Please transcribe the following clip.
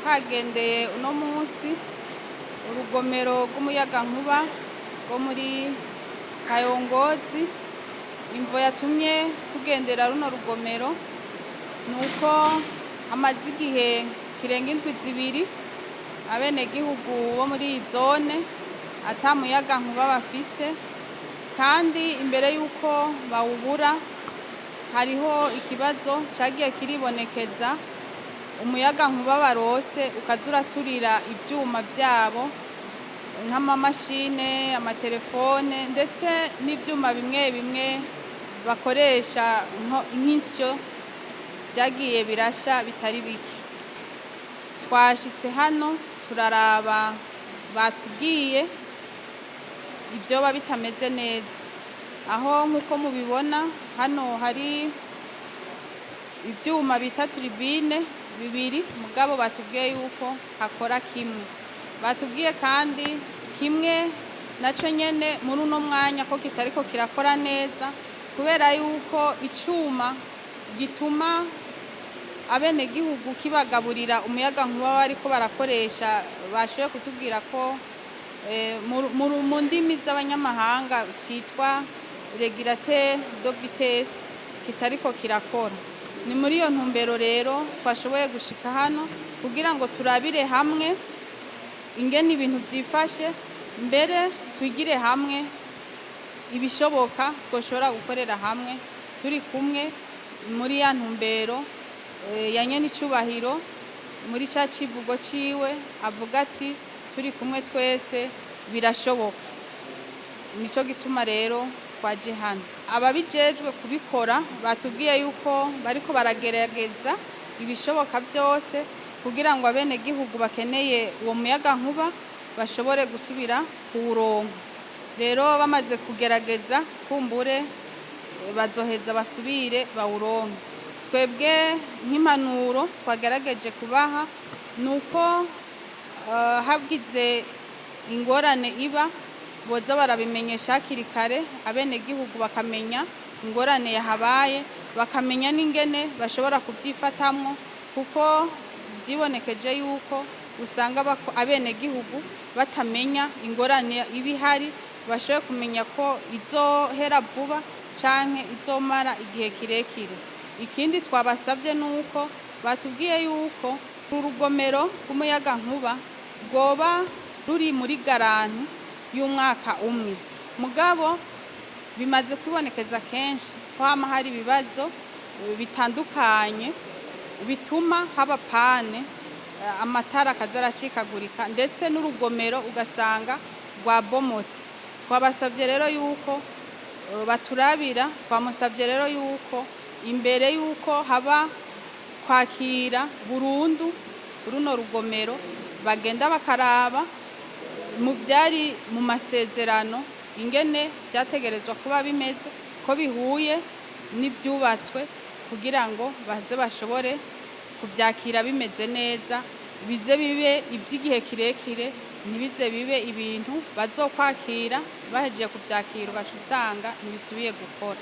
hagendeye uno munsi urugomero rw'umuyagankuba rwo muri Kayongozi. Imvo yatumye tugendera runo rugomero nuko hamaze igihe kirenga indwi zibiri abenegihugu bo muri iyi zone ata muyagankuba bafise, kandi imbere yuko bawubura hariho ikibazo cagiye kiribonekeza, umuyagankuba barose ukaza uraturira ivyuma vyabo nk'amamashine, amatelefone ndetse n'ivyuma bimwe bimwe bakoresha nk'insyo vyagiye birasha bitari bike. Twashitse hano turaraba, batubwiye ivyoba bitameze neza, aho nk'uko mubibona hano hari ivyuma bita tribine bibiri, mugabo batubwiye yuko hakora kimwe. Batubwiye kandi kimwe naco nyene muri uno mwanya ko kitariko kirakora neza, kubera yuko icuma gituma abenegihugu kibagaburira umuyagankuba bariko barakoresha, bashoboye kutubwira ko mu ndimi z'abanyamahanga citwa regulateur de vitesse kitariko kirakora. Ni muri iyo ntumbero rero twashoboye gushika hano kugira ngo turabire hamwe ingene ibintu vyifashe, mbere twigire hamwe ibishoboka twoshobora gukorera hamwe turi kumwe muri ya ntumbero ya nyenicubahiro muri ca civugo ciwe avuga ati turi kumwe twese birashoboka. Nico gituma rero twaje hano. Ababijejwe kubikora batubwiye yuko bariko baragerageza ibishoboka vyose kugira ngo abenegihugu bakeneye uwo muyagankuba bashobore gusubira kuwuronka. Rero bamaze kugerageza kumbure bazoheza basubire bawuronke. Twebwe nk'impanuro twagerageje kubaha nuko hagize ingorane iba boza barabimenyesha hakiri kare, abenegihugu bakamenya ingorane yahabaye, bakamenya n'ingene bashobora kuvyifatamwo, kuko vyibonekeje yuko usanga abenegihugu batamenya ingorane iba ihari, bashoboye kumenya ko izohera vuba canke izomara igihe kirekire. Ikindi twabasavye nuko batubwiye yuko urugomero rw'umuyagankuba rwoba ruri muri garanti y'umwaka umwe, mugabo bimaze kwibonekeza kenshi ko hama hari ibibazo bitandukanye bituma haba pane, amatara akaza aracikagurika ndetse n'urugomero ugasanga rwabomotse. Twabasavye rero yuko baturabira, twamusavye rero yuko imbere yuko haba kwakira burundu runo rugomero bagenda bakaraba mu vyari mu masezerano ingene vyategerezwa kuba bimeze, ko bihuye n'ivyubatswe kugira ngo baze bashobore kuvyakira bimeze neza, bize bibe ivy'igihe kirekire, ntibize bibe ibintu bazokwakira bahejeje kuvyakira ugaca usanga ntibisubiye gukora.